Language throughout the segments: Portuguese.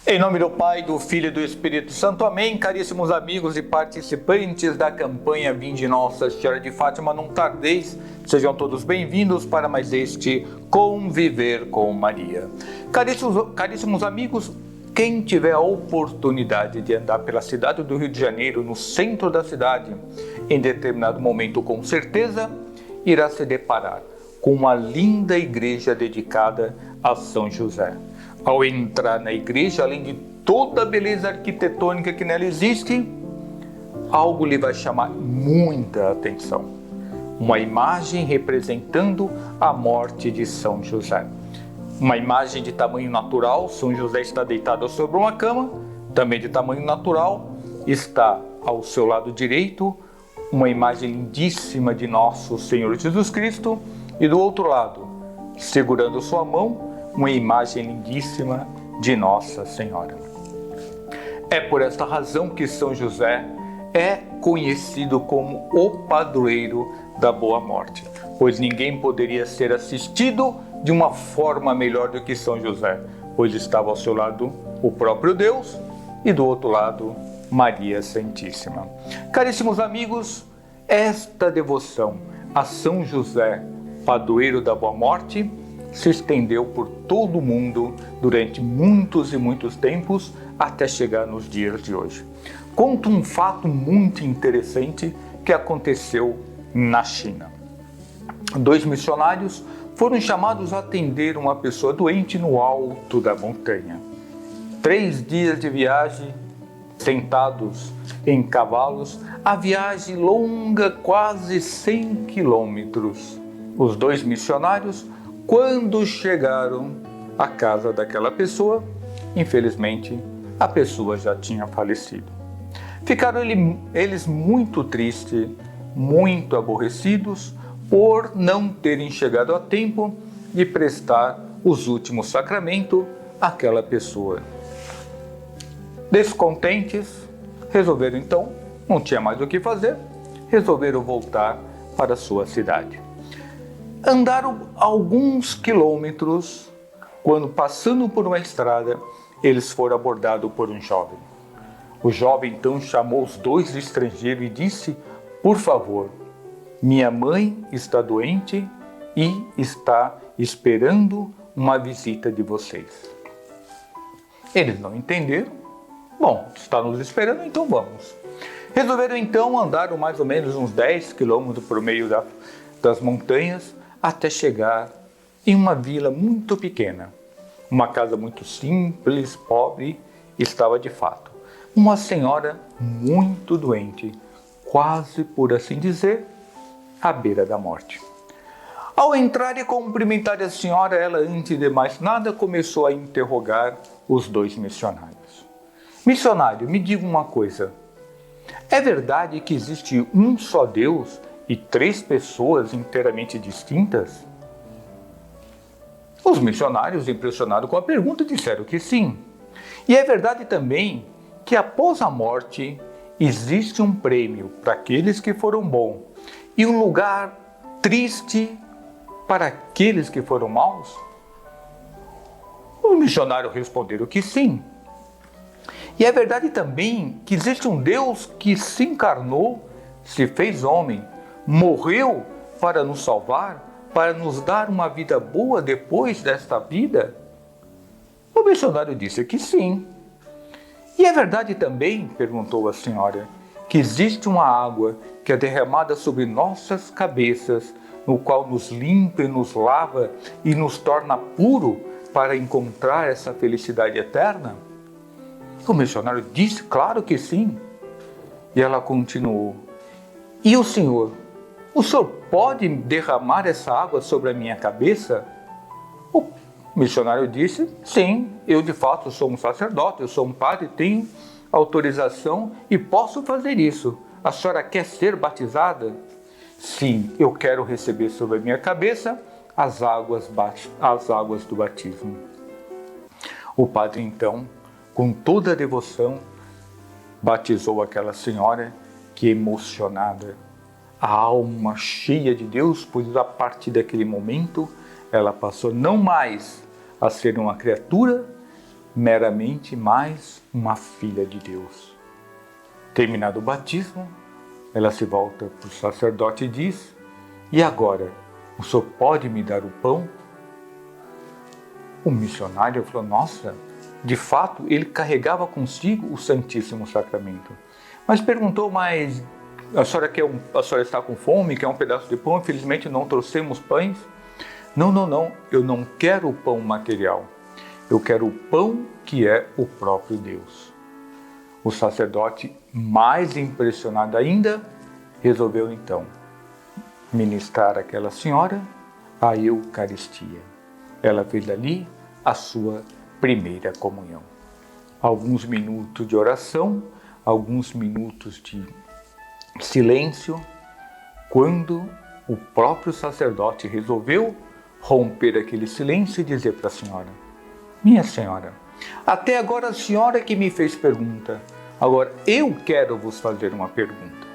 Em nome do Pai, do Filho e do Espírito Santo. Amém. Caríssimos amigos e participantes da campanha Vinde Nossa Senhora de Fátima, não tardeis. Sejam todos bem-vindos para mais este Conviver com Maria. Caríssimos amigos, quem tiver a oportunidade de andar pela cidade do Rio de Janeiro, no centro da cidade, em determinado momento, com certeza, irá se deparar com uma linda igreja dedicada a São José. Ao entrar na igreja, além de toda a beleza arquitetônica que nela existe, algo lhe vai chamar muita atenção. Uma imagem representando a morte de São José. Uma imagem de tamanho natural, São José está deitado sobre uma cama, também de tamanho natural, está ao seu lado direito uma imagem lindíssima de nosso Senhor Jesus Cristo e do outro lado, segurando sua mão, uma imagem lindíssima de Nossa Senhora. É por esta razão que São José é conhecido como o padroeiro da boa morte, pois ninguém poderia ser assistido de uma forma melhor do que São José, pois estava ao seu lado o próprio Deus e do outro lado Maria Santíssima. Caríssimos amigos, esta devoção a São José, padroeiro da boa morte, se estendeu por todo o mundo durante muitos e muitos tempos até chegar nos dias de hoje. Conto um fato muito interessante que aconteceu na China. 2 missionários foram chamados a atender uma pessoa doente no alto da montanha. 3 dias de viagem, sentados em cavalos, a viagem longa, quase 100 quilômetros. Os 2 missionários, quando chegaram à casa daquela pessoa, infelizmente, a pessoa já tinha falecido. Ficaram eles muito tristes, muito aborrecidos, por não terem chegado a tempo de prestar os últimos sacramentos àquela pessoa. Descontentes, resolveram então, não tinha mais o que fazer, resolveram voltar para a sua cidade. Andaram alguns quilômetros, quando passando por uma estrada, eles foram abordados por um jovem. O jovem então chamou os 2 estrangeiros e disse: por favor, minha mãe está doente e está esperando uma visita de vocês. Eles não entenderam. Bom, está nos esperando, então vamos. Resolveram então andar mais ou menos uns 10 quilômetros por meio das montanhas, até chegar em uma vila muito pequena. Uma casa muito simples, pobre, estava de fato uma senhora muito doente, quase, por assim dizer, à beira da morte. Ao entrar e cumprimentar a senhora, ela, antes de mais nada, começou a interrogar os 2 missionários. Missionário, me diga uma coisa. É verdade que existe um só Deus e 3 pessoas inteiramente distintas? Os missionários, impressionados com a pergunta, disseram que sim. E é verdade também que após a morte existe um prêmio para aqueles que foram bons e um lugar triste para aqueles que foram maus? Os missionários responderam que sim. E é verdade também que existe um Deus que se encarnou, se fez homem, morreu para nos salvar, para nos dar uma vida boa depois desta vida? O missionário disse que sim. E é verdade também, perguntou a senhora, que existe uma água que é derramada sobre nossas cabeças, no qual nos limpa e nos lava e nos torna puro para encontrar essa felicidade eterna? O missionário disse, claro que sim. E ela continuou, e o senhor pode derramar essa água sobre a minha cabeça? O missionário disse, sim, eu de fato sou um sacerdote, eu sou um padre, tenho autorização e posso fazer isso. A senhora quer ser batizada? Sim, eu quero receber sobre a minha cabeça as águas do batismo. O padre então, com toda a devoção, batizou aquela senhora que, emocionada, a alma cheia de Deus, pois a partir daquele momento ela passou não mais a ser uma criatura, meramente mais uma filha de Deus. Terminado o batismo, ela se volta para o sacerdote e diz: e agora, o senhor pode me dar o pão? O missionário falou: nossa, de fato ele carregava consigo o Santíssimo Sacramento. Mas perguntou: mas a senhora está com fome, quer um pedaço de pão? Infelizmente não trouxemos pães. Não, eu não quero o pão material. Eu quero o pão que é o próprio Deus. O sacerdote, mais impressionado ainda, resolveu então ministrar àquela senhora a Eucaristia. Ela fez ali a sua primeira comunhão. Alguns minutos de oração, alguns minutos de silêncio, quando o próprio sacerdote resolveu romper aquele silêncio e dizer para a senhora: minha senhora, até agora a senhora que me fez pergunta, agora eu quero vos fazer uma pergunta.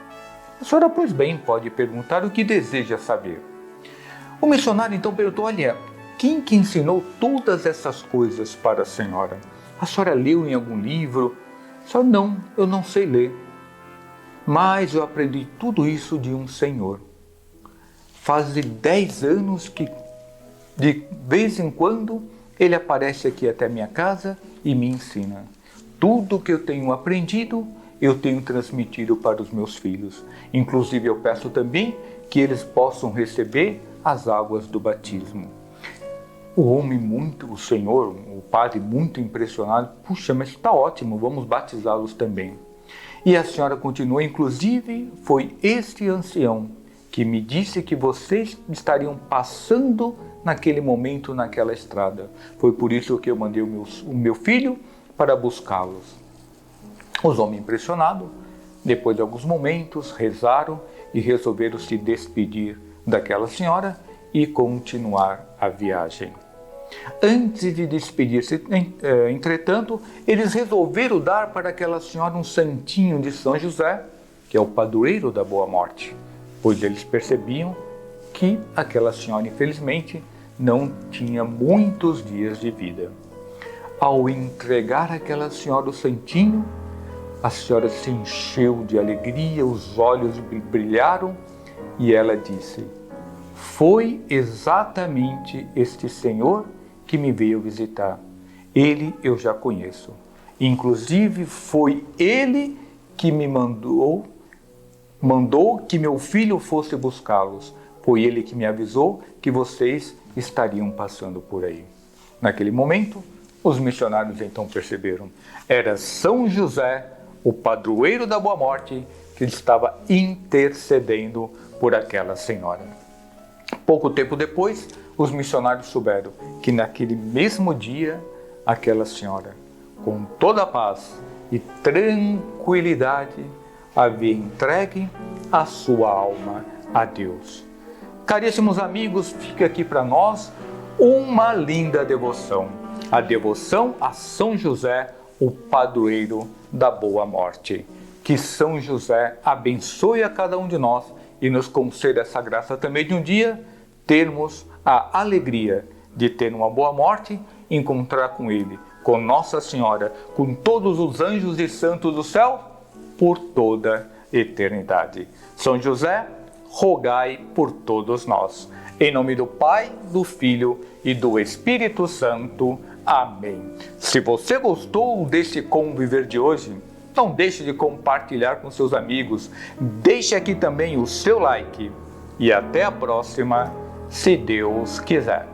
A senhora, pois bem, pode perguntar o que deseja saber. O missionário então perguntou: olha, quem que ensinou todas essas coisas para a senhora? A senhora leu em algum livro? A senhora: não, eu não sei ler. Mas eu aprendi tudo isso de um senhor. Faz 10 anos que, de vez em quando, ele aparece aqui até minha casa e me ensina. Tudo que eu tenho aprendido, eu tenho transmitido para os meus filhos. Inclusive, eu peço também que eles possam receber as águas do batismo. O senhor, o padre, muito impressionado: puxa, mas está ótimo, vamos batizá-los também. E a senhora continua: inclusive, foi este ancião que me disse que vocês estariam passando naquele momento, naquela estrada. Foi por isso que eu mandei o meu filho para buscá-los. Os homens impressionados, depois de alguns momentos, rezaram e resolveram se despedir daquela senhora e continuar a viagem. Antes de despedir-se, entretanto, eles resolveram dar para aquela senhora um santinho de São José, que é o padroeiro da Boa Morte, pois eles percebiam que aquela senhora, infelizmente, não tinha muitos dias de vida. Ao entregar àquela senhora o santinho, a senhora se encheu de alegria, os olhos brilharam e ela disse: foi exatamente este senhor que me veio visitar. Ele eu já conheço. Inclusive foi ele que me mandou que meu filho fosse buscá-los. Foi ele que me avisou que vocês estariam passando por aí. Naquele momento, os missionários então perceberam: era São José, o padroeiro da Boa Morte, que estava intercedendo por aquela senhora. Pouco tempo depois, os missionários souberam que naquele mesmo dia, aquela senhora, com toda a paz e tranquilidade, havia entregue a sua alma a Deus. Caríssimos amigos, fica aqui para nós uma linda devoção. A devoção a São José, o padroeiro da Boa Morte. Que São José abençoe a cada um de nós e nos conceda essa graça também de um dia termos a alegria de ter uma boa morte, encontrar com Ele, com Nossa Senhora, com todos os anjos e santos do céu, por toda eternidade. São José, rogai por todos nós. Em nome do Pai, do Filho e do Espírito Santo. Amém. Se você gostou deste conviver de hoje, não deixe de compartilhar com seus amigos. Deixe aqui também o seu like. E até a próxima, se Deus quiser.